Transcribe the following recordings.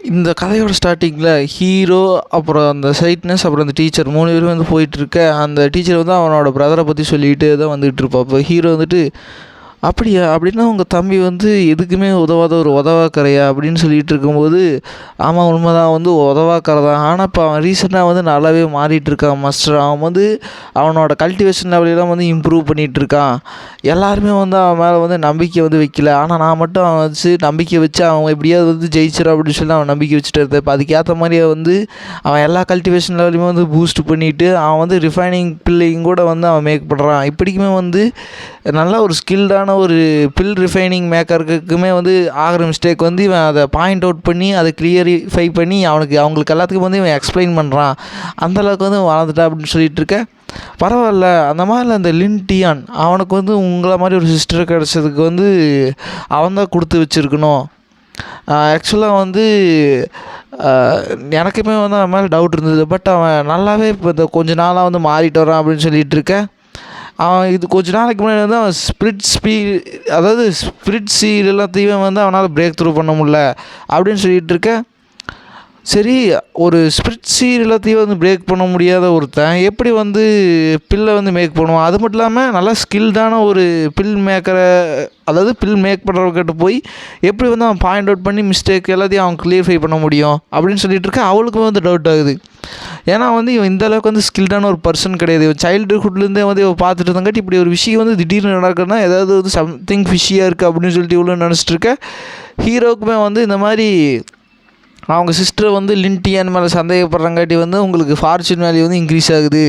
இந்த கதையோட ஸ்டார்டிங்கில் ஹீரோ, அப்புறம் அந்த சைட்னஸ், அப்புறம் அந்த டீச்சர் 3 பேரும் வந்து போயிட்டுருக்க. அந்த டீச்சர் வந்து அவனோட பிரதரை பற்றி சொல்லிகிட்டு தான் வந்துகிட்டு இருப்பான். அப்போ ஹீரோ வந்துட்டு, அப்படியா, அப்படின்னா உங்கள் தம்பி வந்து எதுக்குமே உதவாத ஒரு உதவாக்கரையா அப்படின்னு சொல்லிகிட்டு இருக்கும்போது, ஆமாம் உண்மைதான், வந்து உதவாக்கரை தான். ஆனால் இப்போ அவன் ரீசெண்டாக வந்து நல்லாவே மாறிட்டு இருக்கான் மாஸ்டர். அவன் வந்து அவனோட கல்டிவேஷன் லெவலெலாம் வந்து இம்ப்ரூவ் பண்ணிகிட்டு இருக்கான். எல்லாருமே வந்து அவன் மேலே வந்து நம்பிக்கை வந்து வைக்கல. ஆனால் நான் மட்டும் அவன் வச்சு நம்பிக்கை வச்சு அவன் எப்படியாவது வந்து ஜெயிச்சிடும் அப்படின்னு சொல்லி அவன் நம்பிக்கை வச்சுட்டு இருந்தேன். இப்போ அதுக்கேற்ற மாதிரியே வந்து அவன் எல்லா கல்டிவேஷன் லெவலையுமே வந்து பூஸ்ட் பண்ணிவிட்டு அவன் வந்து ரிஃபைனிங் பில்லையும் கூட வந்து அவன் மேக் பண்ணுறான். இப்படிக்குமே வந்து நல்ல ஒரு ஸ்கில்டான ஒரு பில் ரிஃபைனிங் மேக்கருக்குமே வந்து ஆகிற மிஸ்டேக் வந்து இவன் அதை பாயிண்ட் அவுட் பண்ணி அதை கிளியரிஃபை பண்ணி அவங்களுக்கு எல்லாத்துக்கும் வந்து இவன் எக்ஸ்பிளைன் பண்ணுறான். அந்தளவுக்கு வந்து வளர்ந்துட்டா அப்படின்னு சொல்லிட்டு இருக்க. பரவாயில்ல, அந்த மாதிரி அந்த லின் டியான் அவனுக்கு வந்து உங்களை மாதிரி ஒரு சிஸ்டர் கிடச்சதுக்கு வந்து அவன் தான் கொடுத்து வச்சுருக்கணும். ஆக்சுவலாக வந்து எனக்குமே வந்து அவன் மேலே டவுட் இருந்தது. பட் அவன் நல்லாவே இப்போ இந்த கொஞ்ச நாளாக வந்து மாறிட்டு வரான் அப்படின்னு சொல்லிட்டு இருக்கேன். அவன் இது கொஞ்ச நாளைக்கு முன்னாடி வந்து அவன் ஸ்பிரிட் சீல் எல்லாத்தையும் வந்து அவனால் பிரேக் த்ரூ பண்ண முடியல அப்படின்னு சொல்லிகிட்டு இருக்கேன். சரி, ஒரு ஸ்பிரிட் சீல் எல்லாத்தையும் வந்து பிரேக் பண்ண முடியாத ஒருத்தன் எப்படி வந்து பில்லை வந்து மேக் பண்ணுவான்? அது மட்டும் இல்லாமல் நல்லா ஸ்கில்டான ஒரு பில் மேக்கரை, அதாவது பில் மேக் பண்ணுறவங்கிட்ட போய் எப்படி வந்து அவன் பாயிண்ட் அவுட் பண்ணி மிஸ்டேக் எல்லாத்தையும் அவன் கிளியரிஃபை பண்ண முடியும் அப்படின்னு சொல்லிட்டு இருக்க. அவளுக்குமே வந்து டவுட் ஆகுது. ஏன்னா வந்து இவன் இந்த அளவுக்கு வந்து ஸ்கில்டான ஒரு பர்சன் கிடையாது. இவன் சைல்டுஹுட்லேருந்தே வந்து இவன் பார்த்துட்டு இருந்தாங்காட்டி இப்படி ஒரு விஷயம் வந்து திடீர்னு நடக்குதுன்னா ஏதாவது வந்து சம்திங் ஃபிஷியாக இருக்குது அப்படின்னு சொல்லிட்டு இவ்வளோ நினச்சிட்டு இருக்க. ஹீரோவுக்குமே வந்து இந்த மாதிரி அவங்க சிஸ்டர் வந்து லின் டியான் மேலே சந்தேகப்படுறங்காட்டி வந்து உங்களுக்கு ஃபார்ச்சூன் வேல்யூ வந்து இன்க்ரீஸ் ஆகுது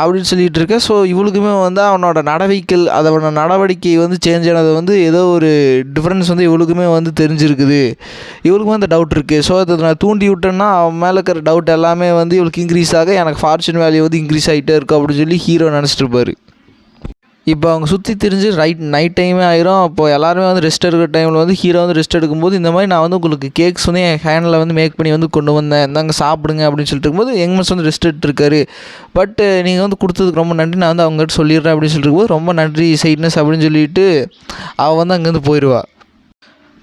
அப்படின்னு சொல்லிகிட்டு இருக்க. ஸோ இவளுக்குமே வந்து அவனோட நடவடிக்கை வந்து சேஞ்ச் ஆனது வந்து ஏதோ ஒரு டிஃப்ரென்ஸ் வந்து இவளுக்குமே வந்து தெரிஞ்சிருக்குது. இவளுக்குமே அந்த டவுட் இருக்குது. ஸோ அதை நான் தூண்டி விட்டேன்னா அவன் மேலே இருக்கிற டவுட் எல்லாமே வந்து இவளுக்கு இன்க்ரீஸ் ஆக எனக்கு ஃபார்ச்சூன் வேல்யூ வந்து இன்க்ரீஸ் ஆகிட்டே இருக்கும் அப்படின்னு சொல்லி ஹீரோ நினச்சிட்டு இருப்பார். இப்போ அவங்க சுற்றி திரிஞ்சு நைட் டைமே ஆயிரும். அப்போது எல்லாருமே வந்து ரெஸ்ட் எடுக்கிற டைமில் வந்து ஹீரோ வந்து ரெஸ்ட் எடுக்கும்போது இந்த மாதிரி நான் வந்து உங்களுக்கு கேக்ஸ் வந்து என் ஹேண்டில் வந்து மேக் பண்ணி வந்து கொண்டு வந்தேன், இந்தாங்க சாப்பிடுங்க அப்படின்னு சொல்லிட்டு இருக்கும்போது யங்மன்ஸ் வந்து ரெஸ்ட் எடுத்துருக்காரு. பட் நீங்கள் வந்து கொடுத்ததுக்கு ரொம்ப நன்றி, நான் வந்து அவங்ககிட்ட சொல்லிடுறேன் அப்படின்னு சொல்லிட்டு இருக்கும்போது ரொம்ப நன்றி சைட்னஸ் அப்படின்னு சொல்லிட்டு அவள் வந்து அங்கேருந்து போயிடுவாள்.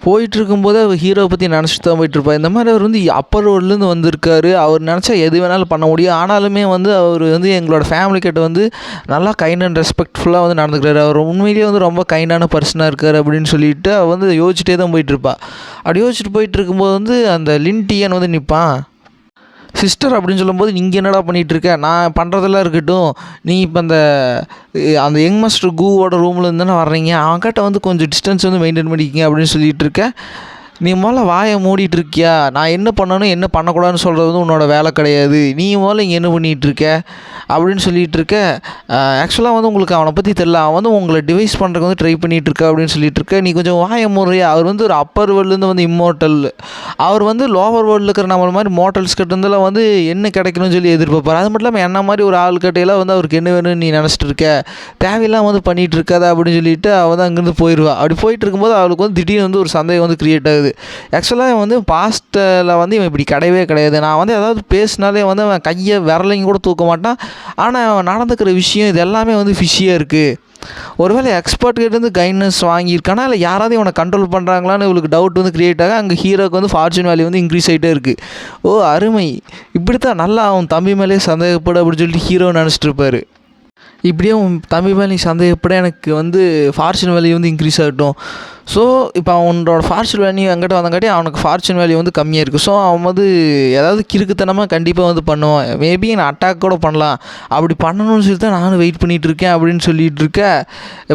போயிட்டுருக்கும்போது அவர் ஹீரோவை பற்றி நினச்சிட்டு தான் போயிட்டுருப்பார். இந்த மாதிரி அவர் வந்து அப்பர் ரோட்லேருந்து வந்திருக்காரு. அவர் நினச்சா எது வேணாலும் பண்ண முடியும். ஆனாலுமே வந்து அவர் வந்து எங்களோட ஃபேமிலி கிட்ட வந்து நல்லா கைண்ட் அண்ட் ரெஸ்பெக்ட்ஃபுல்லாக வந்து நடந்துக்கிறாரு. அவர் உண்மையிலேயே வந்து ரொம்ப கைண்டான பர்சனாக இருக்கார் அப்படின்னு சொல்லிட்டு அவர் வந்து யோசிச்சுட்டே தான் போயிட்டுருப்பா. அப்படி யோசிச்சுட்டு போயிட்டுருக்கும்போது வந்து அந்த லின் டியான் வந்து நிற்பான். சிஸ்டர் அப்படின்னு சொல்லும்போது நீங்கள் என்னடா பண்ணிகிட்ருக்க, நான் பண்ணுறதெல்லாம் இருக்கட்டும், நீ இப்போ அந்த யங் மாஸ்டர் கூவோட ரூமில் இருந்தானே வர்றீங்க, அவன்கிட்ட வந்து கொஞ்சம் டிஸ்டன்ஸ் வந்து மெயின்டைன் பண்ணிக்கிங்க அப்படின்னு சொல்லிகிட்டு இருக்க. நீ முதல்ல வாயை மூடிட்டு இருக்கியா? நான் என்ன பண்ணணும் என்ன பண்ணக்கூடாதுன்னு சொல்கிறது வந்து உன்னோட வேலை கிடையாது. நீ முதல்ல இங்கே என்ன பண்ணிகிட்ருக்க அப்படின்னு சொல்லிகிட்டு இருக்க. ஆக்சுவலாக வந்து உங்களுக்கு அவனை பற்றி தெரியல, அவன் வந்து உங்களை டிவைஸ் பண்ணுறதுக்கு வந்து ட்ரை பண்ணிகிட்டு இருக்கா அப்படின்னு சொல்லிட்டு இருக்க. நீ கொஞ்சம் வாயை மூடுறியா? அவர் வந்து ஒரு அப்பர் வேர்ல்டுலேருந்து வந்து இம்மோர்டல், அவர் வந்து லோவர் வேர்ல்டில் இருக்கிற நம்மள மாதிரி மோட்டல்ஸ் கிட்ட இருந்தெல்லாம் வந்து என்ன கிடைக்கணும்னு சொல்லி எதிர்பார்ப்பார். அது மட்டும் இல்லாமல் என்ன மாதிரி ஒரு ஆள் கிட்டையெல்லாம் வந்து அவருக்கு என்ன வேணும்னு நீ நினச்சிட்டு இருக்க, தேவையெல்லாம் வந்து பண்ணிகிட்டு இருக்காத அப்படின்னு சொல்லிட்டு அவள் தான் அங்கேருந்து போயிடுவா. அப்படி போயிட்டு இருக்கும்போது அவளுக்கு வந்து திடீர்னு வந்து ஒரு சந்தேகம் வந்து க்ரியேட் ஆகுது. ஆக்சுவலாக வந்து பாஸ்ட்டில் வந்து இவன் இப்படி கிடையவே கிடையாது. நான் வந்து ஏதாவது பேசினாலே வந்து அவன் கையை விரலையும் கூட தூக்க மாட்டான். ஆனால் அவன் நடந்துக்கிற விஷயம் இது எல்லாமே வந்து ஃபிஷியாக இருக்குது. ஒருவேளை எக்ஸ்பர்ட்கிட்டேருந்து கைட்னஸ் வாங்கியிருக்கானா இல்லை யாராவது இவனை கண்ட்ரோல் பண்ணுறாங்களான்னு இவளுக்கு டவுட் வந்து க்ரியேட் ஆக அங்கே ஹீரோக்கு வந்து ஃபார்ச்சூன் வேல்யூ வந்து இன்க்ரீஸ் ஆகிட்டே இருக்குது. ஓ அருமை, இப்படித்தான் நல்லா அவன் தம்பி மேலே சந்தேகப்படு அப்படின்னு சொல்லிட்டு ஹீரோ நினச்சிட்டு இருப்பார். இப்படியே உன் தம்பி மேலே நீ சந்தேகப்பட எனக்கு வந்து ஃபார்ச்சூன் வேல்யூ வந்து இன்க்ரீஸ் ஆகட்டும். ஸோ இப்போ அவனோட ஃபார்ச்சூன் வேல்யூ என்கிட்ட வந்தங்காட்டி அவனுக்கு ஃபார்ச்சூன் வேல்யூ வந்து கம்மியாக இருக்குது. ஸோ அவன் வந்து ஏதாவது கிறுக்குத்தனமாக கண்டிப்பாக வந்து பண்ணுவான். மேபி நான் அட்டாக் கூட பண்ணலாம். அப்படி பண்ணணும்னு சொல்லி தான் நானும் வெயிட் பண்ணிகிட்டு இருக்கேன் அப்படின்னு சொல்லிகிட்டு இருக்கேன்.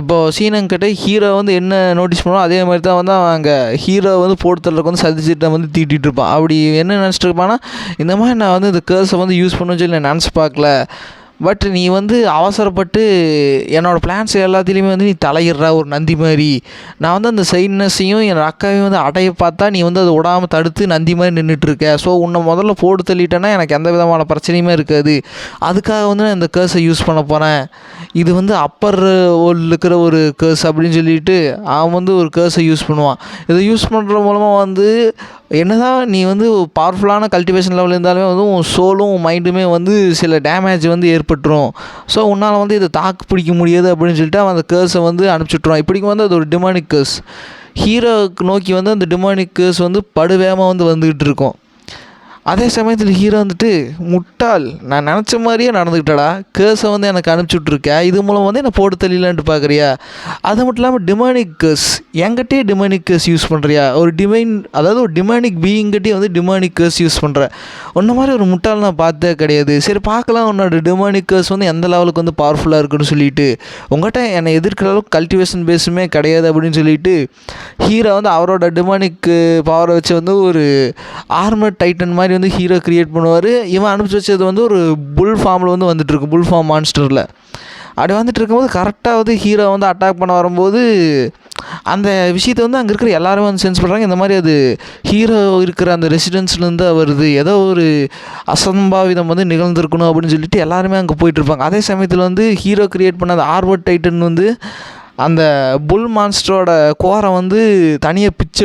இப்போது சீனங்கிட்ட ஹீரோ வந்து என்ன நோட்டீஸ் பண்ணுவோம் அதே மாதிரி தான் வந்து அவன் அங்கே ஹீரோ வந்து போடுத்தலுக்கு வந்து சதிச்சிட்ட வந்து தீட்டிகிட்டு இருப்பான். அப்படி என்ன நினச்சிட்டு இருப்பான்னா, இந்த மாதிரி நான் வந்து இந்த கேர்ஸை வந்து யூஸ் பண்ணணும்னு சொல்லி நான் நினச்சி பார்க்கல. பட் நீ வந்து அவசரப்பட்டு என்னோடய பிளான்ஸ் எல்லாத்துலேயுமே வந்து நீ தலையிடுற ஒரு நந்தி மாதிரி. நான் வந்து அந்த சைட்னஸையும் என்னோடய அக்காவையும் வந்து அடைய பார்த்தா நீ வந்து அதை விடாமல் தடுத்து நந்தி மாதிரி நின்றுட்டுருக்க. ஸோ உன்னை முதல்ல போட்டு தள்ளிட்டேன்னா எனக்கு எந்த விதமான பிரச்சனையுமே இருக்காது. அதுக்காக வந்து நான் இந்த கேர்ஸை யூஸ் பண்ண போகிறேன். இது வந்து அப்பர் வேர்ல்டில் இருக்கிற ஒரு கேர்ஸ் அப்படின்னு சொல்லிட்டு அவன் வந்து ஒரு கேர்ஸை யூஸ் பண்ணுவான். இதை யூஸ் பண்ணுற மூலமாக வந்து என்னதான் நீ வந்து பவர்ஃபுல்லான கல்டிவேஷன் லெவல் இருந்தாலுமே வந்து உன் சோலும் உன் மைண்டுமே வந்து சில டேமேஜ் வந்து ஏற்பட்டுரும். ஸோ உன்னால் வந்து இதை தாக்கு பிடிக்க முடியாது அப்படின்னு சொல்லிட்டு அவன் அந்த கேர்ஸை வந்து அனுப்பிச்சுட்ருவான். இப்படிக்கு வந்து அது ஒரு டிமானிக் கேர்ஸ். ஹீரோவுக்கு நோக்கி வந்து அந்த டிமானிக் கேர்ஸ் வந்து படுவேகமாக வந்து வந்துக்கிட்டு இருக்கும். அதே சமயத்தில் ஹீரோ வந்துட்டு, முட்டாள், நான் நினச்ச மாதிரியே நடந்துக்கிட்டடா, கேர்ஸை வந்து எனக்கு அனுப்பிச்சி விட்ருக்கேன், இது மூலம் வந்து என்னை போட்டு தள்ளிலான்ட்டு பார்க்குறியா, அது மட்டும் இல்லாமல் டிமானிக் கேர்ஸ் என்கிட்டயே டிமானிக் கேர்ஸ் யூஸ் பண்ணுறியா, ஒரு அதாவது ஒரு டிமானிக் பீயிங்கிட்டே வந்து டிமானிக் கேர்ஸ் யூஸ் பண்ணுற, உன்ன மாதிரி ஒரு முட்டாள் நான் பார்த்தே கிடையாது. சரி பார்க்கலாம் உன்னோட டிமானிக் கேர்ஸ் வந்து எந்த லெவலுக்கு வந்து பவர்ஃபுல்லாக இருக்குன்னு சொல்லிட்டு, உங்கள்கிட்ட என்னை எதிர்க்கிற அளவுக்கு கல்டிவேஷன் பேஸுமே கிடையாது அப்படின்னு சொல்லிட்டு ஹீரோ வந்து அவரோட டிமானிக் பவரை வச்சு வந்து ஒரு ஆர்மர் டைட்டன் மாதிரி வந்து ஹீரோ கிரியேட் பண்ணுவார். இவன் அனுப்பிச்சி வச்சது வந்து ஒரு புல் ஃபார்மில் வந்து வந்துட்டுருக்கு, புல் ஃபார்ம் மான்ஸ்டரில். அப்படி வந்துட்டு இருக்கும்போது கரெக்டாக வந்து ஹீரோ வந்து அட்டாக் பண்ண வரும்போது அந்த விஷயத்தை வந்து அங்கே இருக்கிற எல்லாருமே வந்து சென்ஸ் பண்ணுறாங்க. இந்த மாதிரி அது ஹீரோ இருக்கிற அந்த ரெசிடென்ஸ்லேருந்து வருது, ஏதோ ஒரு அசம்பாவிதம் வந்து நிகழ்ந்திருக்கணும் அப்படின்னு சொல்லிட்டு எல்லாருமே அங்கே போயிட்டுருப்பாங்க. அதே சமயத்தில் வந்து ஹீரோ கிரியேட் பண்ண அந்த ஆர்வர் டைட்டன் வந்து அந்த புல் மான்ஸ்டரோட கோரை வந்து தனியாக பிச்சு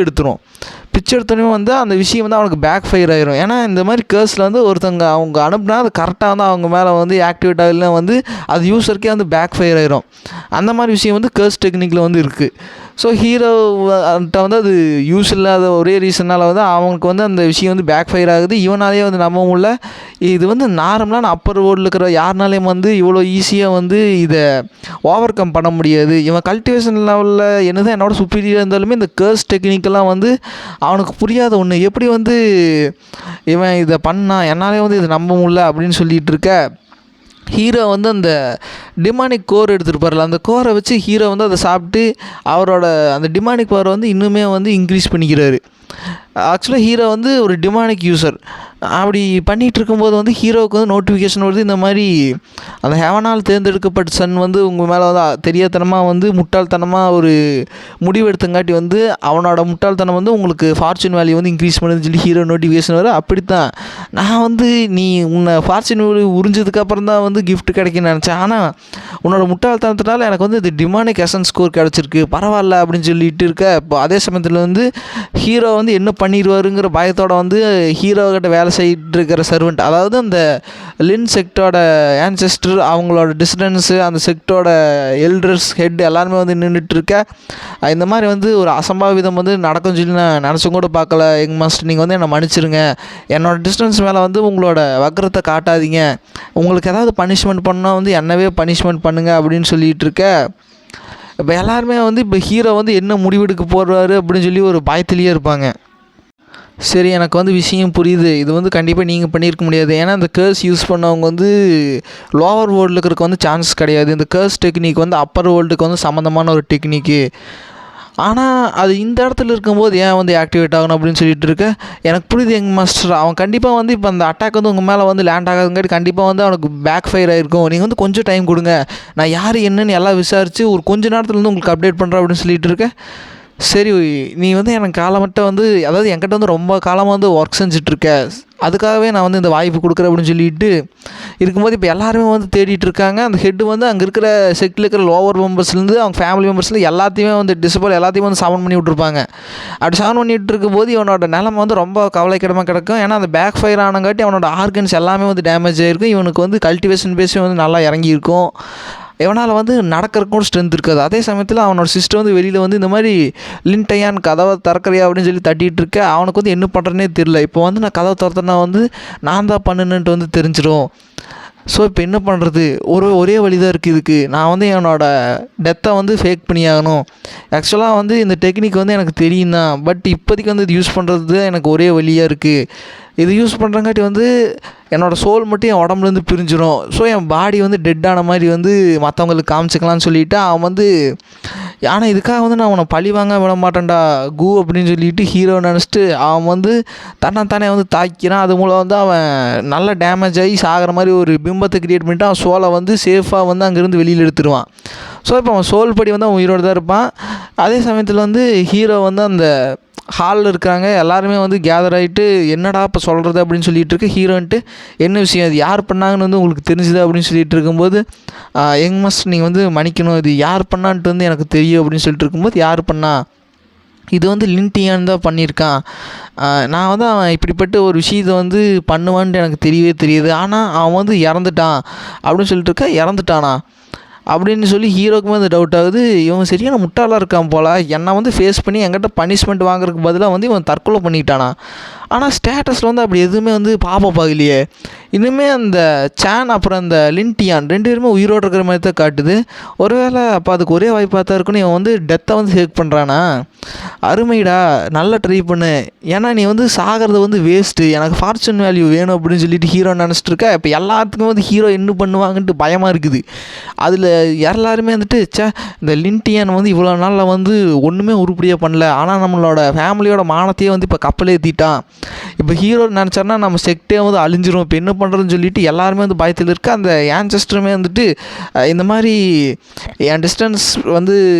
எடுத்தோடனே வந்து அந்த விஷயம் வந்து அவனுக்கு பேக் ஃபயர் ஆயிரும். ஏன்னா இந்த மாதிரி கேர்ஸில் வந்து ஒருத்தங்க அவங்க அனுப்புனா அது கரெக்டாக வந்து அவங்க மேலே வந்து ஆக்டிவேட் ஆகலாம் வந்து அது யூஸருக்கே வந்து பேக் ஃபயர் ஆயிரும். அந்த மாதிரி விஷயம் வந்து கேர்ஸ் டெக்னிக்கில் வந்து இருக்குது. ஸோ ஹீரோட்ட வந்து அது யூஸ் இல்லாத ஒரே ரீசனால் வந்து அவனுக்கு வந்து அந்த விஷயம் வந்து பேக் ஃபயர் ஆகுது. இவனாலேயே வந்து நம்ப முடியல, இது வந்து நார்மலான அப்பர் வேர்ல்டில் இருக்கிற யாருனாலேயும் வந்து இவ்வளோ ஈஸியாக வந்து இதை ஓவர் கம் பண்ண முடியாது. இவன் கல்டிவேஷன் லெவலில் என்னதான் என்னோட சுப்பீரியராக இருந்தாலுமே இந்த கேர்ஸ் டெக்னிக்கெல்லாம் வந்து அவனுக்கு புரியாத ஒன்று, எப்படி வந்து இவன் இதை பண்ணான், என்னாலே வந்து இதை நம்ப முடியல அப்படின்னு சொல்லிகிட்டு இருக்க ஹீரோ வந்து அந்த டிமானிக் கோர் எடுத்துகிட்டு அந்த கோரை வச்சு ஹீரோ வந்து அதை சாப்பிட்டு அவரோட அந்த டிமானிக் பவரை வந்து இன்னுமே வந்து இன்க்ரீஸ் பண்ணிக்கிறாரு. ஆக்சுவலாக ஹீரோ வந்து ஒரு டிமானிக் யூசர். அப்படி பண்ணிகிட்டு இருக்கும்போது வந்து ஹீரோவுக்கு வந்து நோட்டிஃபிகேஷன் வருது, இந்த மாதிரி அந்த ஹெவனால் தேர்ந்தெடுக்கப்பட்ட சன் வந்து உங்கள் மேலே வந்து தெரியாதனமாக வந்து முட்டாள்தனமாக ஒரு முடிவு எடுத்தங்காட்டி வந்து அவனோட முட்டாள்தனம் வந்து உங்களுக்கு ஃபார்ச்சூன் வேல்யூ வந்து இன்க்ரீஸ் பண்ணுதுன்னு சொல்லி ஹீரோ நோட்டிஃபிகேஷன் வரும். அப்படித்தான் நான் வந்து நீ உன்னை ஃபார்ச்சூன் வேல்யூ உறிஞ்சதுக்கப்புறம் தான் வந்து கிஃப்ட் கிடைக்குன்னு நினச்சேன், ஆனால் உன்னோட முட்டாள்தனத்தினால எனக்கு வந்து இது டிமானிக் எசன்ஸ் ஸ்கோர் கிடச்சிருக்கு, பரவாயில்ல அப்படின்னு சொல்லிட்டு இருக்க. இப்போ அதே சமயத்தில் வந்து ஹீரோ வந்து என்ன பண்ணிடுவாருங்கிற பயத்தோட வந்து ஹீரோ கிட்ட வேலை செய்யிட்டு இருக்கிற சர்வெண்ட், அதாவது அந்த லின் செக்டோட ஆன்செஸ்டர், அவங்களோட டிஸ்டன்ஸு, அந்த செக்டோட எல்டர்ஸ் ஹெட் எல்லாருமே வந்து நின்றுட்டு இருக்க. இந்த மாதிரி வந்து ஒரு அசம்பாவிதம் வந்து நடக்கும்னு சொல்லி நான் நினச்சும் கூட பார்க்கல. எங்கள் மாஸ்டர் நீங்கள் வந்து என்னை மன்னிச்சிருங்க, என்னோட டிஸ்டன்ஸ் மேலே வந்து உங்களோட வக்கரத்தை காட்டாதீங்க, உங்களுக்கு ஏதாவது பனிஷ்மெண்ட் பண்ணால் வந்து என்னவே பனிஷ்மெண்ட் பண்ணுங்கள் அப்படின்னு சொல்லிகிட்டு இருக்க. இப்போ எல்லாருமே வந்து இப்போ ஹீரோ வந்து என்ன முடிவெடுக்க போடுறாரு அப்படின்னு சொல்லி ஒரு பயத்திலேயே இருப்பாங்க. சரி, எனக்கு வந்து விஷயம் புரியுது, இது வந்து கண்டிப்பாக நீங்கள் பண்ணியிருக்க முடியாது, ஏன்னா இந்த கேர்ஸ் யூஸ் பண்ணவங்க வந்து லோவர் வேர்ல்டில் இருக்கிறதுக்கு வந்து சான்ஸ் கிடையாது. இந்த கேர்ஸ் டெக்னிக் வந்து அப்பர் வேர்ல்டுக்கு வந்து சம்மந்தமான ஒரு டெக்னிக்கு. ஆனால் அது இந்த இடத்துல இருக்கும்போது ஏன் வந்து ஆக்டிவேட் ஆகணும் அப்படின்னு சொல்லிட்டு இருக்க. எனக்கு புரியுது எங்கள் மாஸ்டர், அவன் கண்டிப்பாக வந்து இப்போ அந்த அட்டாக் வந்து உங்கள் மேலே வந்து லேண்ட் ஆகாதுங்காட்டி கண்டிப்பாக வந்து அவனுக்கு பேக் ஃபயர் ஆகிருக்கும். நீங்கள் வந்து கொஞ்சம் டைம் கொடுங்க, நான் யார் என்னன்னு எல்லாம் விசாரித்து ஒரு கொஞ்சம் நேரத்தில் வந்து உங்களுக்கு அப்டேட் பண்ணுறேன் அப்படின்னு சொல்லிட்டு இருக்கேன். சரி, நீ வந்து எனக்கு காலமட்ட வந்து அதாவது என்கிட்ட வந்து ரொம்ப காலமாக வந்து ஒர்க் செஞ்சிட்ருக்க, அதுக்காகவே நான் வந்து இந்த வாய்ப்பு கொடுக்குறேன் அப்படின்னு சொல்லிட்டு இருக்கும்போது இப்போ எல்லாருமே வந்து தேடிட்டு இருக்காங்க. அந்த ஹெட்டு வந்து அங்கே இருக்கிற செட்டில் இருக்கிற லோவர் மெம்பர்ஸ்லேருந்து அவங்க ஃபேமிலி மெம்பர்ஸ்லேருந்து எல்லாத்தையுமே வந்து டிசபிள் எல்லாத்தையுமே வந்து சமன் பண்ணி விட்ருப்பாங்க. அப்படி சமன் பண்ணிகிட்டு இருக்கும்போது இவனோட நிலைமை வந்து ரொம்ப கவலைக்கிடமாக கிடக்கும். ஏன்னா அந்த பேக் ஃபயர் ஆனங்காட்டி அவனோட ஆர்கன்ஸ் எல்லாமே வந்து டேமேஜ் ஆகிருக்கும். இவனுக்கு வந்து கல்டிவேஷன் பேஸே வந்து நல்லா இறங்கியிருக்கும். இவனால் வந்து நடக்கிறதுக்கு கூட ஸ்ட்ரென்த் இருக்காது. அதே சமயத்தில் அவனோட சிஸ்டர் வந்து வெளியில் வந்து இந்த மாதிரி லின்டையான் கதவை திறக்கிறியா அப்படின்னு சொல்லி தட்டிகிட்டு இருக்க. அவனுக்கு வந்து என்ன பண்ணுறனே தெரில. இப்போ வந்து நான் கதவை திறத்தனா வந்து நான் தான் பண்ணுன்னுட்டு வந்து தெரிஞ்சிடும். ஸோ இப்போ என்ன பண்ணுறது, ஒரே வழி தான் இருக்குது இதுக்கு. நான் வந்து என்னோடய டெத்தை வந்து ஃபேக் பண்ணியாகணும். ஆக்சுவலாக வந்து இந்த டெக்னிக் வந்து எனக்கு தெரியும் தான், பட் இப்போதைக்கு வந்து இது யூஸ் பண்ணுறது எனக்கு ஒரே வழியாக இருக்குது. இது யூஸ் பண்ணுறங்காட்டி வந்து என்னோடய சோல் மட்டும் என் உடம்புலேருந்து பிரிஞ்சிடும். ஸோ என் பாடி வந்து டெட்டான மாதிரி வந்து மற்றவங்களுக்கு காமிச்சிக்கலான்னு சொல்லிவிட்டு அவன் வந்து, ஆனால் இதுக்காக வந்து நான் அவனை பழி வாங்க விட மாட்டேன்டா கூ அப்படின்னு சொல்லிட்டு ஹீரோ நினச்சிட்டு அவன் வந்து தன்னைத்தானே வந்து தாக்கிறான். அது மூலம் வந்து அவன் நல்ல டேமேஜ் ஆகி சாகிற மாதிரி ஒரு பிம்பத்தை க்ரியேட் பண்ணிவிட்டு அவன் சோலை வந்து சேஃபாக வந்து அங்கேருந்து வெளியில் எடுத்துருவான். ஸோ இப்போ அவன் சோல் படி வந்து அவன் உயிரோடு தான் இருப்பான். அதே சமயத்தில் வந்து ஹீரோ வந்து அந்த ஹாலில் இருக்கிறாங்க எல்லாருமே வந்து கேதர் ஆகிட்டு என்னடா இப்போ சொல்கிறது அப்படின்னு சொல்லிகிட்டு இருக்கு. ஹீரோன்ட்டு என்ன விஷயம், அது யார் பண்ணாங்கன்னு வந்து உங்களுக்கு தெரிஞ்சுது அப்படின்னு சொல்லிட்டு இருக்கும்போது, யங் மாஸ்டர் நீங்கள் வந்து மன்னிக்கணும், இது யார் பண்ணான்ட்டு வந்து எனக்கு தெரியும் அப்படின்னு சொல்லிட்டு இருக்கும்போது, யார் பண்ணா, இது வந்து லின்டியான் தான் பண்ணியிருக்கான். நான் வந்து அவன் இப்படிப்பட்ட ஒரு விஷயத்தை வந்து பண்ணுவான்ட்டு எனக்கு தெரியவே தெரியுது, ஆனால் அவன் வந்து இறந்துட்டான் அப்படின்னு சொல்லிட்டு இருக்க. இறந்துட்டானா அப்படின்னு சொல்லி ஹீரோக்குமே அது டவுட் ஆகுது. இவன் சரியான முட்டாளாக இருக்கான் போல், என்னை வந்து ஃபேஸ் பண்ணி என்கிட்ட பனிஷ்மெண்ட் வாங்குறதுக்கு பதிலாக வந்து இவன் தற்கொலை பண்ணிட்டானா. ஆனால் ஸ்டேட்டஸில் வந்து அப்படி எதுவுமே வந்து பார்க்கலையே. இன்னுமே அந்த சான் அப்புறம் அந்த லின்டியான் 2 பேருமே உயிரோடு இருக்கிற மாதிரி தான் காட்டுது. ஒருவேளை அப்போ அதுக்கு ஒரே வாய்ப்பாக தான் இருக்குன்னு இவன் வந்து டெத்தை வந்து ஹேக் பண்ணுறானா. அருமைடா, நல்லா ட்ரை பண்ணு, ஏன்னா நீ வந்து சாகிறது வந்து வேஸ்ட்டு, எனக்கு ஃபார்ச்சூன் வேல்யூ வேணும் அப்படின்னு சொல்லிட்டு ஹீரோ நினச்சிட்டு இருக்கா. இப்போ எல்லாத்துக்கும் வந்து ஹீரோ என்ன பண்ணுவாங்கன்ட்டு பயமாக இருக்குது. அதில் எல்லாருமே வந்துட்டு இந்த லின்டியான் வந்து இவ்வளோ நாளில் வந்து ஒன்றுமே உருப்படியாக பண்ணல, ஆனால் நம்மளோட ஃபேமிலியோட மானத்தையே வந்து இப்போ கப்பல் ஏற்றிட்டான். இப்போ ஹீரோ நினச்சார்னா நம்ம செக்டே வந்து அழிஞ்சிரும், இப்போ என்ன பண்ணுறதுன்னு சொல்லிட்டு எல்லாருமே வந்து பயத்தில் இருக்க. அந்த ஆன்செஸ்டருமே வந்துட்டு இந்த மாதிரி என் டிஸ்டன்ஸ் வந்து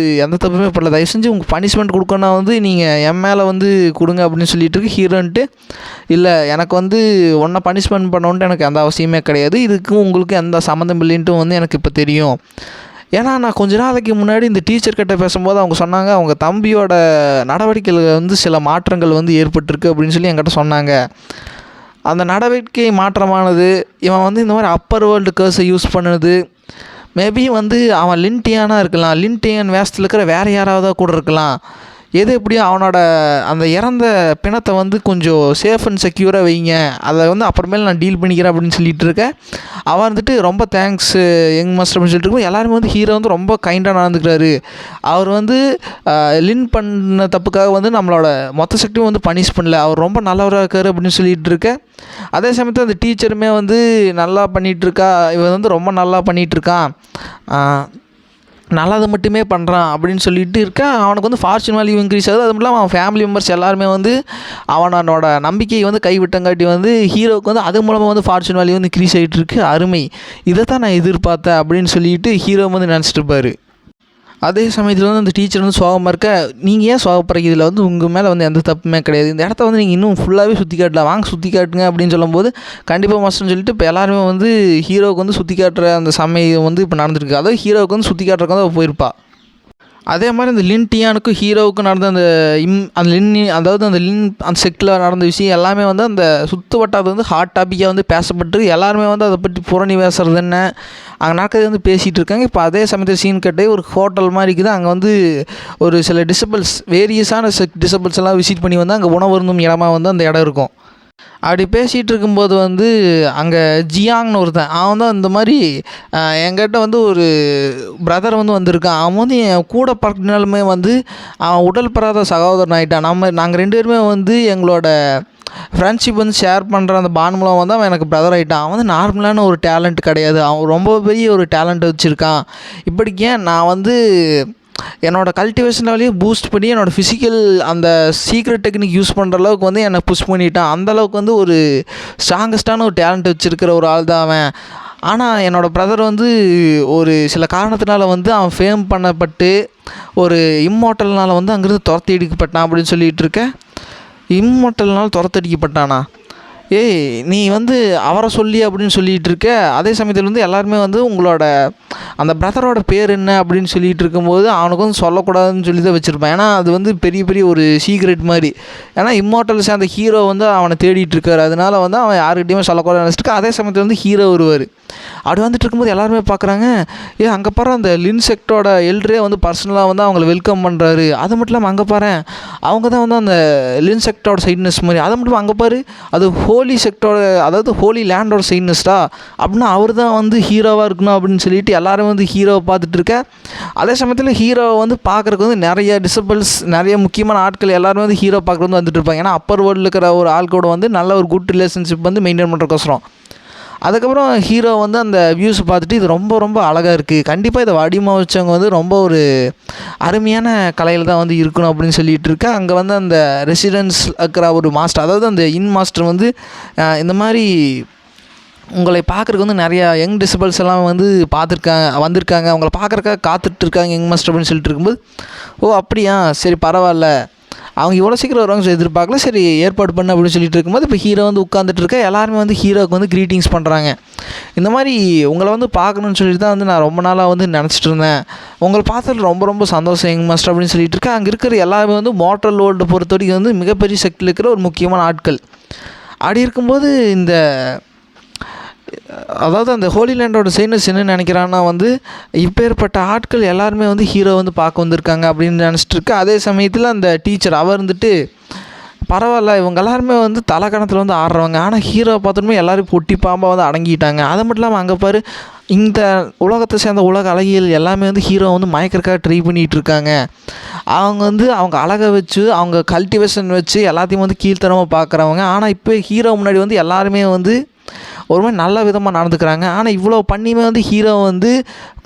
எந்த தப்புமே பண்ணல, தயவு செஞ்சு உங்கள் பனிஷ்மெண்ட் கொடுக்கணும்னா வந்து நீங்கள் என் மேலே வந்து கொடுங்க அப்படின்னு சொல்லிட்டு இருக்கு. ஹீரோன்ட்டு இல்லை, எனக்கு வந்து ஒன்றை பனிஷ்மெண்ட் பண்ணணுன்ட்டு எனக்கு எந்த அவசியமே கிடையாது, இதுக்கும் உங்களுக்கு எந்த சம்மந்தம் இல்லைன்ட்டு வந்து எனக்கு இப்போ தெரியும். ஏன்னா நான் கொஞ்ச நாளைக்கு முன்னாடி இந்த டீச்சர்கிட்ட பேசும்போது அவங்க சொன்னாங்க, அவங்க தம்பியோட நடவடிக்கையில் வந்து சில மாற்றங்கள் வந்து ஏற்பட்டிருக்கு அப்படின்னு சொல்லி என்கிட்ட சொன்னாங்க. அந்த நடவடிக்கை மாற்றமானது இவன் வந்து இந்த மாதிரி அப்பர் வேர்ல்டு கர்ஸை யூஸ் பண்ணுது. மேபி வந்து அவன் லின்டியானாக இருக்கலாம், லின்டியன் வேஸ்ட்டில் இருக்கிற வேறு யாராவது கூட இருக்கலாம். எது எப்படியோ அவனோட அந்த இறந்த பிணத்தை வந்து கொஞ்சம் சேஃப் அண்ட் செக்யூராக வைங்க, அதை வந்து அப்புறமேல நான் டீல் பண்ணிக்கிறேன் அப்படின்னு சொல்லிட்டு இருக்கேன். அவன் வந்துட்டு ரொம்ப தேங்க்ஸ் யங் மாஸ்டர் அப்படின்னு சொல்லிட்டு இருக்கும். எல்லாருமே வந்து ஹீரோ வந்து ரொம்ப கைண்டாக நடந்துக்கிறாரு. அவர் வந்து லின் பண்ண தப்புக்காக வந்து நம்மளோட மொத்த சக்தியும் வந்து பனிஷ் பண்ணல, அவர் ரொம்ப நல்லவராக இருக்கார் அப்படின்னு சொல்லிட்டு இருக்கேன். அதே சமயத்தில் அந்த டீச்சருமே வந்து நல்லா பண்ணிகிட்ருக்கா, இவன் வந்து ரொம்ப நல்லா பண்ணிகிட்ருக்கான், நல்லது மட்டுமே பண்ணுறான் அப்படின்னு சொல்லிட்டு இருக்கான். அவனுக்கு வந்து ஃபார்ச்சூன் வேல்யூ இன்க்ரீஸ் ஆகுது. அது மட்டும் இல்லாமல் அவன் ஃபேமிலி மெம்பர்ஸ் எல்லாருமே வந்து அவனோட நம்பிக்கையை வந்து கைவிட்டங்காட்டி வந்து ஹீரோவுக்கு வந்து அது மூலமாக வந்து ஃபார்ச்சூன் வேல்யூ வந்து இன்க்ரீஸ் ஆகிட்டு இருக்கு. அருமை, இதை தான் நான் எதிர்பார்த்தேன் அப்படின்னு சொல்லிட்டு ஹீரோ வந்து நினச்சிட்டு இருப்பார். அதே சமயத்தில் வந்து அந்த டீச்சர் வந்து சோகமாக இருக்க, நீங்கள் ஏன் சோகப்படுறீங்க, இதில் வந்து உங்கள் மேலே வந்து எந்த தப்புமே கிடையாது, இந்த இடத்த வந்து நீங்கள் இன்னும் ஃபுல்லாகவே சுற்றி காட்டலாம், வாங்க சுற்றி காட்டுங்க அப்படின்னு சொல்லும்போது கண்டிப்பாக மாஸ்டர்னு சொல்லிட்டு இப்போ எல்லாருமே வந்து ஹீரோவுக்கு வந்து சுற்றி காட்டுற அந்த சமயம் வந்து இப்போ நடந்துருக்கு. அதாவது ஹீரோவுக்கு வந்து சுற்றி காட்டுறதுக்கு வந்து போயிருப்பா. அதே மாதிரி இந்த லின்டியானுக்கும் ஹீரோவுக்கும் நடந்த அந்த அந்த செக்டில் நடந்த விஷயம் எல்லாமே வந்து அந்த சுற்று வட்டாரத்தை வந்து ஹாட் டாப்பிக்காக வந்து பேசப்பட்டு எல்லாருமே வந்து அதை பற்றி புரணி பேசுறது என்ன அங்கே நடக்கிறது வந்து பேசிகிட்டு இருக்காங்க. இப்போ அதே சமயத்தில் சீன் கட்டே ஒரு ஹோட்டல் மாதிரி இருக்குது. அங்கே வந்து ஒரு சில டிசபிள்ஸ், வேரியஸான டிசபிள்ஸ் எல்லாம் விசிட் பண்ணி வந்து அங்கே உணவு இருந்தும் இடமா வந்து அந்த இடம் இருக்கும். அப்படி பேசிகிட்டு இருக்கும்போது வந்து அங்கே ஜியாங்னு ஒருத்தன், அவன் தான் இந்த மாதிரி என்கிட்ட வந்து ஒரு பிரதர் வந்து வந்திருக்கான், அவன் வந்து என் கூட பறக்கினாலுமே வந்து அவன் உடல் பெறாத சகோதரன் ஆகிட்டான். நாங்கள் 2 பேருமே வந்து எங்களோட ஃப்ரெண்ட்ஷிப் வந்து ஷேர் பண்ணுற அந்த பாண்ட் மூலம் வந்து அவன் எனக்கு பிரதர் ஆகிட்டான். அவன் வந்து நார்மலான ஒரு டேலண்ட் கிடையாது, அவன் ரொம்ப பெரிய ஒரு டேலண்ட் வச்சுருக்கான். இப்படிக்கே நான் வந்து என்னோடய கல்டிவேஷன் லெவலையே பூஸ்ட் பண்ணி என்னோடய ஃபிசிக்கல் அந்த சீக்ரெட் டெக்னிக் யூஸ் பண்ணுற அளவுக்கு வந்து என்னை புஷ் பண்ணிட்டான். அந்தளவுக்கு வந்து ஒரு ஸ்ட்ராங்கஸ்டான ஒரு டேலண்ட் வச்சுருக்கிற ஒரு ஆள் தான் அவன். ஆனால் என்னோடய பிரதர் வந்து ஒரு சில காரணத்தினால வந்து அவன் ஃபேம் பண்ணப்பட்டு ஒரு இம்மார்ட்டல்னால் வந்து அங்கேருந்து துரத்தி அடிக்கப்பட்டான் அப்படின்னு சொல்லிகிட்டு இருக்கேன். இம்மார்ட்டல்னால் துரத்தடிக்கப்பட்டானா? ஏய், நீ வந்து அவரை சொல்லி அப்படின்னு சொல்லிகிட்டு இருக்க. அதே சமயத்தில் வந்து எல்லாருமே வந்து உங்களோட அந்த பிரதரோட பேர் என்ன அப்படின்னு சொல்லிகிட்டு இருக்கும்போது அவனுக்கு வந்து சொல்லக்கூடாதுன்னு சொல்லி தான் வச்சுருப்பான். ஏன்னா அது வந்து பெரிய பெரிய ஒரு சீக்ரெட் மாதிரி. ஏன்னா இம்மார்ட்டல்ஸ் அந்த ஹீரோ வந்து அவனை தேடிட்டு இருக்காரு, அதனால வந்து அவன் யாருக்கிட்டையுமே சொல்லக்கூடாதுன்னு நினச்சிட்டு. அதே சமயத்தில் வந்து ஹீரோ வருவார். அப்படி வந்துட்டு இருக்கும்போது எல்லாருமே பார்க்குறாங்க, அங்கே பாரு அந்த லின்செக்டோட எல்ட்ரே வந்து பர்சனலாக வந்து அவங்கள வெல்கம் பண்ணுறாரு. அது மட்டும் இல்லாமல் அங்கே பாரு அவங்க தான் வந்து அந்த லின்செக்டோட சைட்னஸ் மாதிரி. அதை மட்டும் அங்கே பாரு அது ஹோலி செக்டோட, அதாவது ஹோலி லேண்டோட சைட்னஸ்டா அப்படின்னா அவர் தான் வந்து ஹீரோவாக இருக்கணும் அப்படின்னு சொல்லிட்டு எல்லாரும் வந்து ஹீரோவை பார்த்துட்டு இருக்க. அதே சமயத்தில் ஹீரோவை வந்து பார்க்குறக்கு வந்து நிறைய டிசபிள்ஸ், நிறைய முக்கியமான ஆட்கள் எல்லாருமே வந்து ஹீரோ பார்க்குறது வந்து வந்துட்டு இருப்பாங்க. ஏன்னா அப்பர் வேர்ல்டில் இருக்கிற ஒரு ஆட்களோட வந்து நல்ல ஒரு குட் ரிலேஷன்ஷிப் வந்து மெயின்டைன் பண்ணுறக்கோசரம். அதுக்கப்புறம் ஹீரோ வந்து அந்த வியூஸ் பார்த்துட்டு இது ரொம்ப ரொம்ப அழகாக இருக்குது, கண்டிப்பாக இதை வடிவமைச்சவங்க வந்து ரொம்ப ஒரு அருமையான கலையில் தான் வந்து இருக்கணும் அப்படின்னு சொல்லிகிட்டு இருக்கா. அங்கே வந்து அந்த ரெசிடென்ஸ் இருக்கிற ஒரு மாஸ்டர், அதாவது அந்த மாஸ்டர் வந்து இந்த மாதிரி உங்களை பார்க்குறக்கு வந்து நிறையா யங் டிசபிள்ஸ் எல்லாம் வந்து வந்திருக்காங்க, அவங்கள பார்க்குறக்காக காத்துட்ருக்காங்க யங் மாஸ்டர் அப்படின்னு சொல்லிட்டு இருக்கும்போது, ஓ அப்படியா, சரி பரவாயில்ல, அவங்க இவ்வளோ சீக்கிரம் வருவாங்க எதிர்பார்க்கல, சரி ஏற்பாடு பண்ணு அப்படின்னு சொல்லிட்டு இருக்கும்போது இப்போ ஹீரோ வந்து உட்காந்துட்டு இருக்க. எல்லாருமே வந்து ஹீரோவுக்கு வந்து க்ரீட்டிங்ஸ் பண்ணுறாங்க. இந்த மாதிரி உங்களை வந்து பார்க்கணுன்னு சொல்லிட்டு தான் வந்து நான் ரொம்ப நாளாக வந்து நினச்சிட்டு இருந்தேன், உங்களை பார்த்தது ரொம்ப ரொம்ப சந்தோஷம் யங் மாஸ்டர் அப்படின்னு சொல்லிட்டு இருக்கேன். அங்கே இருக்கிற எல்லாருமே வந்து மார்டல் வேர்ல்டு பொறுத்த வரைக்கும் வந்து மிகப்பெரிய சக்தியில் இருக்கிற ஒரு முக்கியமான ஆட்கள். அப்படி இருக்கும்போது இந்த அதாவது அந்த ஹோலி லேண்டோட சைனஸ் என்ன நினைக்கிறான்னா வந்து இப்பேற்பட்ட ஆட்கள் எல்லாருமே வந்து ஹீரோ வந்து பார்க்க வந்திருக்காங்க அப்படின்னு நினச்சிட்டு இருக்கு. அதே சமயத்தில் அந்த டீச்சர் அவர் இருந்துட்டு பரவாயில்ல இவங்க எல்லாருமே வந்து தலைக்கணத்தில் வந்து ஆடுறவங்க, ஆனால் ஹீரோவை பார்த்தோமே எல்லோரும் பொட்டி பாம்பாக வந்து அடங்கிட்டாங்க. அது மட்டும் இல்லாமல் அங்கே பாரு இந்த உலகத்தை சேர்ந்த உலக அழகியல் எல்லாமே வந்து ஹீரோ வந்து மயக்கிறக்காக ட்ரை பண்ணிகிட்டு இருக்காங்க. அவங்க வந்து அவங்க அழகை வச்சு அவங்க கல்டிவேஷன் வச்சு எல்லாத்தையும் வந்து கீழ்த்தரமாக பார்க்குறவங்க. ஆனால் இப்போ ஹீரோ முன்னாடி வந்து எல்லாருமே வந்து ஒரு மாதிரி நல்ல விதமாக நடந்துக்கிறாங்க. ஆனால் இவ்வளோ பண்ணியுமே வந்து ஹீரோ வந்து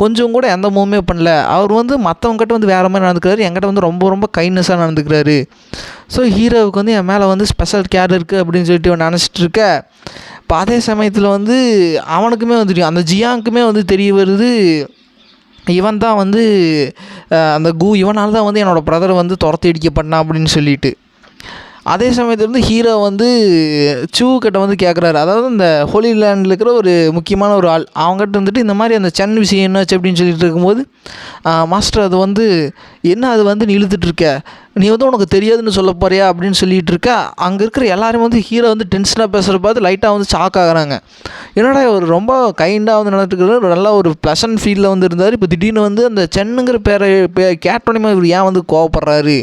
கொஞ்சம் கூட எந்த மூவுமே பண்ணல. அவர் வந்து மற்றவங்ககிட்ட வந்து வேறு மாதிரி நடந்துக்கிறாரு, என்கிட்ட வந்து ரொம்ப ரொம்ப கைண்ட்னஸாக நடந்துக்கிறாரு. ஸோ ஹீரோவுக்கு வந்து என் மேலே வந்து ஸ்பெஷல் கேர் இருக்குது அப்படின்னு சொல்லிட்டு நினச்சிட்டு இருக்க. இப்போ அதே சமயத்தில் வந்து அவனுக்குமே வந்து அந்த ஜியாங்க்குமே வந்து தெரிய வருது இவன் தான் வந்து அந்த இவனால் தான் வந்து என்னோடய பிரதரை வந்து துரத்தி அடிக்கப்பட்டான் அப்படின்னு சொல்லிட்டு. அதே சமயத்தில் வந்து ஹீரோ வந்து கிட்ட வந்து கேட்குறாரு. அதாவது இந்த ஹோலி லேண்டில் இருக்கிற ஒரு முக்கியமான ஒரு ஆள் அவங்ககிட்ட வந்துட்டு இந்த மாதிரி அந்த சென் விஷயம் என்னாச்சு அப்படின்னு சொல்லிட்டு இருக்கும்போது, மாஸ்டர் அது வந்து என்ன அது வந்து நீ இழுத்துட்ருக்க, நீ வந்து உனக்கு தெரியாதுன்னு சொல்ல போறியா அப்படின்னு சொல்லிகிட்டு இருக்க. அங்கே இருக்கிற எல்லாருமே வந்து ஹீரோ வந்து டென்ஷனாக பேசுகிற பார்த்து லைட்டாக வந்து ஷாக் ஆகுறாங்க. என்னடா ஒரு ரொம்ப கைண்டாக வந்து நடந்துக்கிறாரு, நல்லா ஒரு ப்ளசன்ட் ஃபீலில் வந்து இருந்தார், இப்போ திடீர்னு வந்து அந்த சென்னுங்கிற பேரை கேட்டோன்னே இவர் ஏன் வந்து கோவப்படுறாரு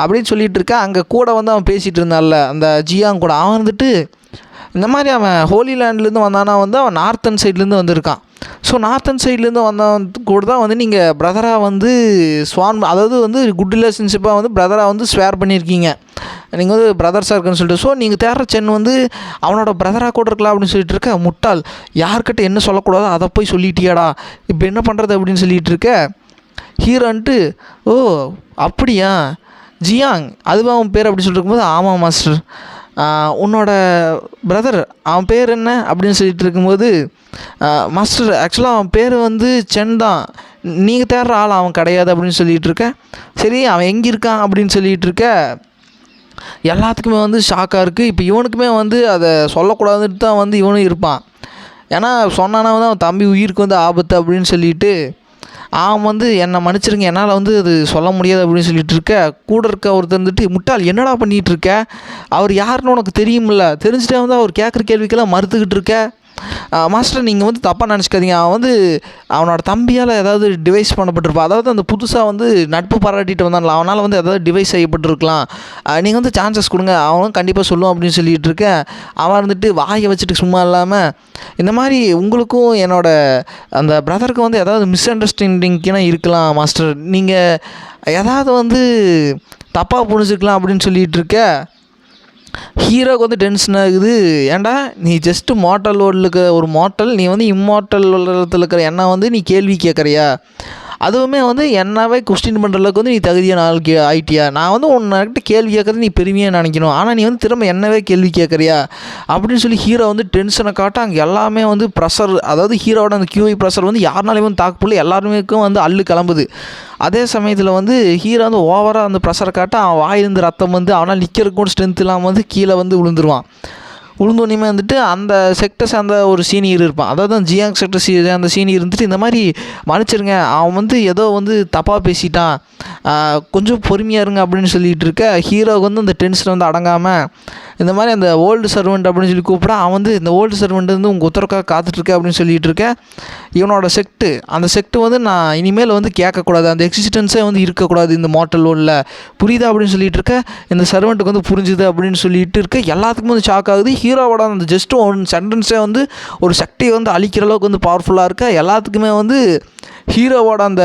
அப்படின்னு சொல்லிகிட்டு இருக்கா. அங்கே கூட வந்து அவன் பேசிகிட்டு இருந்தான்ல அந்த ஜியாங் கூட, அவன் வந்துட்டு இந்த மாதிரி அவன் ஹோலி லேண்ட்லேருந்து வந்தானா வந்து அவன் நார்த்தன் சைட்லேருந்து வந்திருக்கான். ஸோ நார்த்தன் சைட்லேருந்து வந்தவன் கூட தான் வந்து நீங்கள் பிரதராக வந்து அதாவது வந்து குட் ரிலேஷன்ஷிப்பாக வந்து பிரதராக வந்து ஸ்வேர் பண்ணியிருக்கீங்க, நீங்கள் வந்து பிரதர்ஸாக இருக்குன்னு சொல்லிட்டு. ஸோ நீங்கள் தேடுற சென் வந்து அவனோட பிரதராக கூட இருக்கலாம் அப்படின்னு சொல்லிட்டு இருக்க. முட்டாள், யார்கிட்ட என்ன சொல்லக்கூடாதோ அதை போய் சொல்லிட்டியாடா, இப்போ என்ன பண்ணுறது அப்படின்னு சொல்லிகிட்டு இருக்க. ஹீரோன்ட்டு ஓ அப்படியா ஜியாங் அதுவா அவன் பேர் அப்படி சொல்லிட்டு இருக்கும்போது, ஆமாம் மாஸ்டர் உன்னோட பிரதர் அவன் பேர் என்ன அப்படின்னு சொல்லிட்டு இருக்கும்போது, மாஸ்டர் ஆக்சுவலாக அவன் பேர் வந்து சென் தான், நீங்கள் தேடுற ஆள் அவன் கிடையாது அப்படின்னு சொல்லிகிட்டு இருக்க. சரி அவன் எங்கே இருக்கான் அப்படின்னு சொல்லிகிட்டு இருக்க. எல்லாத்துக்குமே வந்து ஷாக்காக இருக்குது. இப்போ இவனுக்குமே வந்து அதை சொல்லக்கூடாதுன்னு தான் வந்து இவனும் இருப்பான். ஏன்னா சொன்னானா வந்து அவன் தம்பி உயிருக்கு வந்து ஆபத்து அப்படின்னு சொல்லிட்டு அவன் வந்து என்னை மன்னிச்சிருங்க என்னால் வந்து அது சொல்ல முடியாது அப்படின்னு சொல்லிட்டு இருக்க. கூட இருக்க ஒருத்தர் வந்துட்டு முட்டாள் என்னடா பண்ணிகிட்டு இருக்க, அவர் யாருன்னு உனக்கு தெரியுமில்ல, தெரிஞ்சுட்டே வந்து அவர் கேட்குற கேள்விக்கெல்லாம் மறுத்துக்கிட்டு இருக்க. மாஸ்டர் நீங்கள் வந்து தப்பாக நினச்சிக்காதீங்க, அவன் வந்து அவனோட தம்பியால் ஏதாவது டிவைஸ் பண்ணப்பட்டிருப்பான், அதாவது அந்த புதுசாக வந்து நட்பு பாராட்டிட்டு வந்தான்ல அவனால் வந்து ஏதாவது டிவைஸ் செய்யப்பட்டிருக்கலாம், நீங்கள் வந்து சான்சஸ் கொடுங்க அவனும் கண்டிப்பாக சொல்லுவோம் அப்படின்னு சொல்லிகிட்டு இருக்கேன். அவன் வந்துட்டு வாயை வச்சுட்டு சும்மா இல்லாமல் இந்த மாதிரி உங்களுக்கும் என்னோட அந்த பிரதருக்கு வந்து ஏதாவது மிஸ் அண்டர்ஸ்டாண்டிங்க்குனா இருக்கலாம் மாஸ்டர், நீங்கள் ஏதாவது வந்து தப்பாக புரிஞ்சுக்கலாம் அப்படின்னு சொல்லிகிட்டு இருக்க. ஹீரோக்கு வந்து டென்ஷன் ஆகுது. ஏன்டா நீ ஜஸ்ட்டு மார்ட்டல் வேர்ல்டில் இருக்கிற ஒரு மார்ட்டல், நீ வந்து இம்மார்ட்டல் உலகத்தில் இருக்கிற என்ன வந்து நீ கேள்வி கேட்குறியா, அதுவுமே வந்து என்னவே கொஸ்டின் பண்ணுற அளவுக்கு வந்து நீ தகுதியான ஆள் ஆயிட்டியா, நான் வந்து உன்கிட்ட கேள்வி கேட்குறது நீ பெருமையாக நினைக்கணும், ஆனால் நீ வந்து திரும்ப என்னவே கேள்வி கேட்குறியா அப்படின்னு சொல்லி ஹீரோ வந்து டென்ஷனை காட்ட. அங்கே எல்லாமே வந்து ப்ரெஷர், அதாவது ஹீரோட அந்த கியூஐ ப்ரெஷர் வந்து யாருனாலையும் வந்து தாக்குப்பில்லை, எல்லாருமேக்கும் வந்து அள்ளு கிளம்புது. அதே சமயத்தில் வந்து ஹீரோ வந்து ஓவராக அந்த ப்ரெஷரை காட்ட அவன் வாயிலிருந்து ரத்தம் வந்து அவனால் நிற்கிறதுக்கு கூட ஸ்ட்ரென்த் இல்லாமல் வந்து கீழே வந்து விழுந்துருவான். உளுந்தோனியுமே வந்துட்டு அந்த செக்டர் சேர்ந்த ஒரு சீனியர் இருப்பான், அதாவது அந்த ஜியாங் செக்டர் அந்த சீனியர் இருந்துட்டு இந்த மாதிரி மன்னிச்சிருங்க அவன் வந்து ஏதோ வந்து தப்பாக பேசிட்டான், கொஞ்சம் பொறுமையாக இருங்க அப்படின்னு சொல்லிகிட்டு இருக்க. ஹீரோவுக்கு வந்து அந்த டென்ஷன் வந்து அடங்காமல் இந்த மாதிரி அந்த ஓல்டு சர்வெண்ட் அப்படின்னு சொல்லி கூப்பிட, அவன் வந்து இந்த ஓல்டு சர்வெண்ட் வந்து உங்கள் உத்தரக்காக காத்துட்ருக்க அப்படின்னு சொல்லிகிட்டு இருக்கேன். இவனோட செக்ட்டு அந்த செக்ட்டு வந்து நான் இனிமேல் வந்து கேட்கக்கூடாது, அந்த எக்ஸிஸ்டன்ஸே வந்து இருக்கக்கூடாது இந்த மார்ட்டல் வேர்ல்டில், புரியுதா அப்படின்னு சொல்லிட்டு இருக்க. இந்த சர்வெண்ட்டுக்கு வந்து புரிஞ்சுது அப்படின்னு சொல்லிட்டு இருக்க. எல்லாத்துக்கும் வந்து ஷாக் ஆகுது. ஹீரோவோட அந்த ஜஸ்ட்டு ஒன் சென்டென்ஸே வந்து ஒரு சக்தியை வந்து அழிக்கிற அளவுக்கு வந்து பவர்ஃபுல்லாக இருக்க. எல்லாத்துக்குமே வந்து ஹீரோவோட அந்த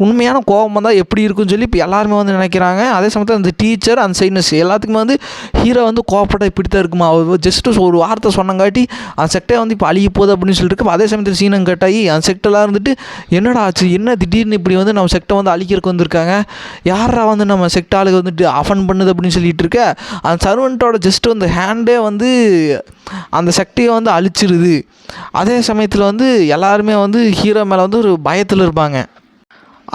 உண்மையான கோபம் தான் எப்படி இருக்குன்னு சொல்லி இப்போ எல்லாருமே வந்து நினைக்கிறாங்க. அதே சமயத்தில் அந்த டீச்சர் அந்த சைனஸ் எல்லாத்துக்குமே வந்து ஹீரோ வந்து கோவப்பட்டால் இப்படி தான் இருக்குமா, அவர் ஜஸ்ட்டு ஒரு வார்த்தை சொன்னங்காட்டி அந்த செக்டே வந்து இப்போ அழிய போகுது அப்படின்னு சொல்லிட்டு இருக்கு. அதே சமயத்தில் சீனம் கேட்டாகி அந்த செக்டெல்லாம் இருந்துட்டு என்னடா ஆச்சு, என்ன திடீர்னு இப்படி வந்து நம்ம செக்டை வந்து அழிக்கிறதுக்கு வந்திருக்காங்க, யாரா வந்து நம்ம செக்டாளுக்கு வந்துட்டு அஃபன் பண்ணுது அப்படின்னு சொல்லிட்டு இருக்க. அந்த சர்வெண்ட்டோட ஜஸ்ட்டு வந்து ஹேண்டே வந்து அந்த சக்தியை வந்து அழிச்சிருது. அதே சமயத்தில் வந்து எல்லாருமே வந்து ஹீரோ மேலே வந்து ஒரு பயத்தில் இருப்பாங்க.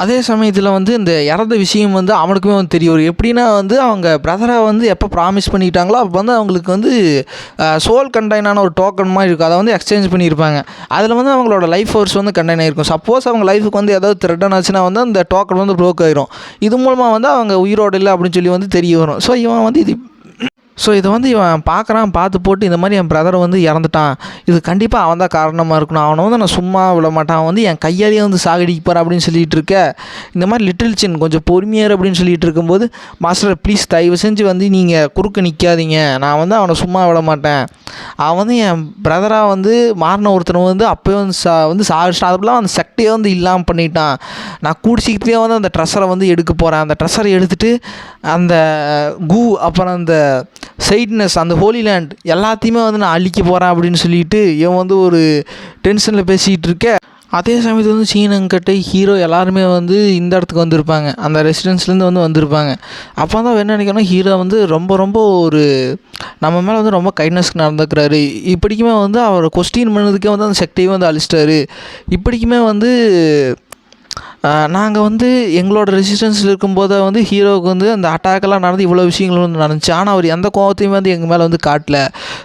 அதே சமயத்தில் வந்து இந்த இறந்த விஷயம் வந்து அவனுக்குமே வந்து தெரிய வரும். எப்படின்னா வந்து அவங்க பிரதரை வந்து எப்போ ப்ராமிஸ் பண்ணிட்டாங்களோ அப்போ வந்து அவங்களுக்கு வந்து சோல் கண்டைனான ஒரு டோக்கன் மாதிரி இருக்கும், அதை வந்து எக்ஸ்சேஞ்ச் பண்ணியிருப்பாங்க. அதில் வந்து அவங்களோட லைஃப் ஃபோர்ஸ் வந்து கண்டைன் ஆகிருக்கும். சப்போஸ் அவங்க லைஃபுக்கு வந்து ஏதாவது த்ரெட்டன் ஆச்சுன்னா வந்து அந்த டோக்கன் வந்து ப்ரோக் ஆயிரும். இது மூலமாக வந்து அவங்க உயிரோடு இல்லை அப்படின்னு சொல்லி வந்து தெரிய வரும். ஸோ இவன் வந்து ஸோ இதை வந்து இவன் பார்த்து போட்டு இந்த மாதிரி என் பிரதரை வந்து இறந்துட்டான், இது கண்டிப்பாக அவன் தான் காரணமாக இருக்கணும், அவனை வந்து நான் சும்மா விட மாட்டான், அவன் வந்து என் கையாலேயே வந்து சாகடிக்க போகிறான் அப்படின்னு சொல்லிட்டு இருக்க. இந்த மாதிரி லிட்டில் சின் கொஞ்சம் பொறுமையார் அப்படின்னு சொல்லிட்டு இருக்கும்போது, மாஸ்டர் ப்ளீஸ் தயவு செஞ்சு வந்து நீங்கள் குறுக்க நிற்காதீங்க, நான் வந்து அவனை சும்மா விட மாட்டேன், அவன் வந்து என் பிரதராக வந்து மாறின ஒருத்தனை வந்து அப்போயே வந்து சாகிச்சிட்டான், அதுக்குலாம் அந்த சக்தியை வந்து இல்லாமல் பண்ணிட்டான், நான் கூடிச்சிக்கிட்டே வந்து அந்த ட்ரெஸ்ஸரை வந்து எடுக்க போகிறேன், அந்த ட்ரெஸ்ஸரை எடுத்துகிட்டு அந்த அப்புறம் அந்த சைட்னஸ் அந்த ஹோலி லேண்ட் எல்லாத்தையுமே வந்து நான் அழிக்க போகிறேன் அப்படின்னு சொல்லிட்டு இவன் வந்து ஒரு டென்ஷனில் பேசிகிட்டு இருக்க. அதே சமயத்தில் வந்து சீனங்கட்டை ஹீரோ எல்லாருமே வந்து இந்த இடத்துக்கு வந்திருப்பாங்க, அந்த ரெசிடென்ஸ்லேருந்து வந்திருப்பாங்க. அப்போ தான் என்ன நினைக்கிறோன்னா, ஹீரோ வந்து ரொம்ப ஒரு நம்ம மேலே வந்து ரொம்ப கைண்ட்னஸ்க்கு நடந்துக்கிறாரு, இப்படிக்குமே வந்து அவர் கொஸ்டின் பண்ணதுக்கே வந்து அந்த சக்தியை வந்து அழிச்சிட்டாரு, இப்படிக்குமே வந்து நாங்கள் வந்து எங்களோட ரெசிஸ்டன்ஸில் இருக்கும்போது வந்து ஹீரோவுக்கு வந்து அந்த அட்டாக்கெல்லாம் நடந்து இவ்வளோ விஷயங்கள் வந்து நடந்துச்சு, ஆனால் அவர் எந்த கோவத்தையும் வந்து எங்கள் மேலே வந்து காட்டல,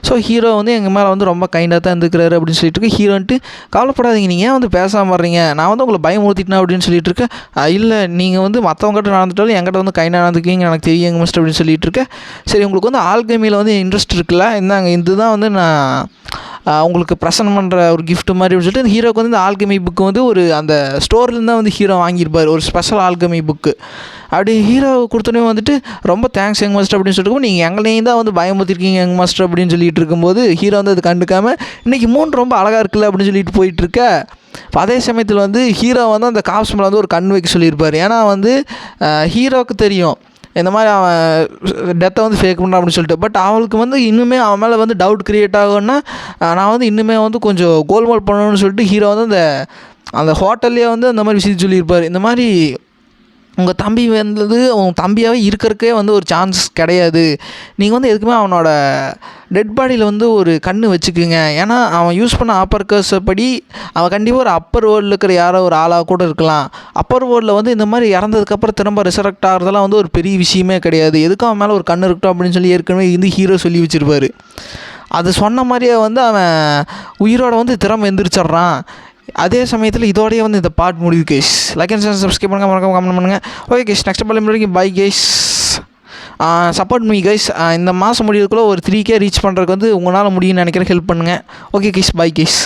ஸோ ஹீரோ வந்து எங்கள் மேலே வந்து ரொம்ப கைண்டாக தான் இருந்துக்கிறாரு அப்படின்னு சொல்லிட்டு இருக்கு. ஹீரோன்ட்டு கவலைப்படாதீங்க, நீங்கள் ஏன் வந்து பேசாமல் வர்றீங்க, நான் வந்து உங்களை பயமுறுத்திட்டேன் அப்படின்னு சொல்லிட்டு இருக்கேன். இல்லை நீங்கள் வந்து மற்றவங்ககிட்ட நடந்துட்டாலும் என்கிட்ட வந்து கைண்டாக நடந்துக்குவீங்க எனக்கு தெரியுங்க மிஸ்டர் அப்படின்னு சொல்லிட்டு இருக்கேன். சரி உங்களுக்கு வந்து ஆல்கெமியில் வந்து இன்ட்ரெஸ்ட் இருக்குல்ல, இந்தாங்க இதுதான் வந்து நான் உங்களுக்கு ப்ரெசன்ட் பண்ணுற ஒரு கிஃப்ட் மாதிரி அப்படின்னு சொல்லிட்டு ஹீரோக்கு வந்து இந்த ஆல்கெமி புக்கு வந்து ஒரு அந்த ஸ்டோர்லேருந்து தான் வந்து ஹீரோ வாங்கியிருப்பார், ஒரு ஸ்பெஷல் ஆல்கெமி புக்கு. அப்படி ஹீரோ கொடுத்தோன்னே வந்துட்டு ரொம்ப தேங்க்ஸ் யங் மாஸ்டர் அப்படின்னு சொல்லிட்டு, நீங்கள் எங்களையும் தான் வந்து பயமுறுத்திருக்கீங்க யங் மாஸ்டர் அப்படின்னு சொல்லிட்டு இருக்கும்போது ஹீரோ வந்து அது கண்டுக்காமல் இன்றைக்கி மூணு ரொம்ப அழகாக இருக்குல்ல அப்படின்னு சொல்லிட்டு போயிட்டுருக்க. இப்போ அதே சமயத்தில் வந்து ஹீரோ வந்து அந்த காப்ஸ் மேலே வந்து ஒரு கண் வைக்க சொல்லியிருப்பார், ஏன்னா வந்து ஹீரோவுக்கு தெரியும் இந்த மாதிரி அவன் டெத்தை வந்து ஃபேக் பண்ணுறான் அப்படின்னு சொல்லிட்டு. பட் அவளுக்கு வந்து இன்னுமே அவன் மேலே வந்து டவுட் க்ரியேட் ஆகும்னா, நான் வந்து இன்னுமே வந்து கொஞ்சம் கோல்மால் பண்ணணும்னு சொல்லிட்டு ஹீரோ வந்து அந்த ஹோட்டல்லே வந்து அந்த மாதிரி விஷயம் சொல்லியிருப்பார், இந்த மாதிரி உங்கள் தம்பி வந்தது உங்கள் தம்பியாகவே இருக்கிறக்கே வந்து ஒரு சான்ஸ் கிடையாது, நீங்கள் வந்து எதுக்குமே அவனோட டெட் பாடியில் வந்து ஒரு கண்ணு வச்சுக்குங்க, ஏன்னா அவன் யூஸ் பண்ண அப்பர் கர்ஸை படி அவன் கண்டிப்பாக ஒரு அப்பர் வேர்ல்டில் இருக்கிற யாரோ ஒரு ஆளாக கூட இருக்கலாம், அப்பர் வேர்ல்டில் வந்து இந்த மாதிரி இறந்ததுக்கப்புறம் திரும்ப ரிசரக்ட் ஆகிறதெல்லாம் வந்து ஒரு பெரிய விஷயமே கிடையாது, எதுக்கும் அவன் மேலே ஒரு கண்ணு இருக்கட்டும் அப்படின்னு சொல்லி ஏற்கனவே இந்த ஹீரோ சொல்லி வச்சுருப்பார். அது சொன்ன மாதிரியே வந்து அவன் உயிரோட வந்து திறமை எந்திரிச்சிட்றான். அதே சமயத்தில் இதோடய வந்து இந்த பார்ட் முடிவு guys. Like and share subscribe பண்ணுங்கள், மறக்காம கமெண்ட் பண்ணுங்கள். ஓகே கேஸ், நெக்ஸ்ட் பால் வரைக்கும் bye guys, support me guys. இந்த மாதம் முடிவுக்குள்ளே ஒரு 3K ரீச் பண்ணுறதுக்கு வந்து உங்களால் முடியும்னு நினைக்கிறேன், ஹெல்ப் பண்ணுங்கள். Okay guys, bye case.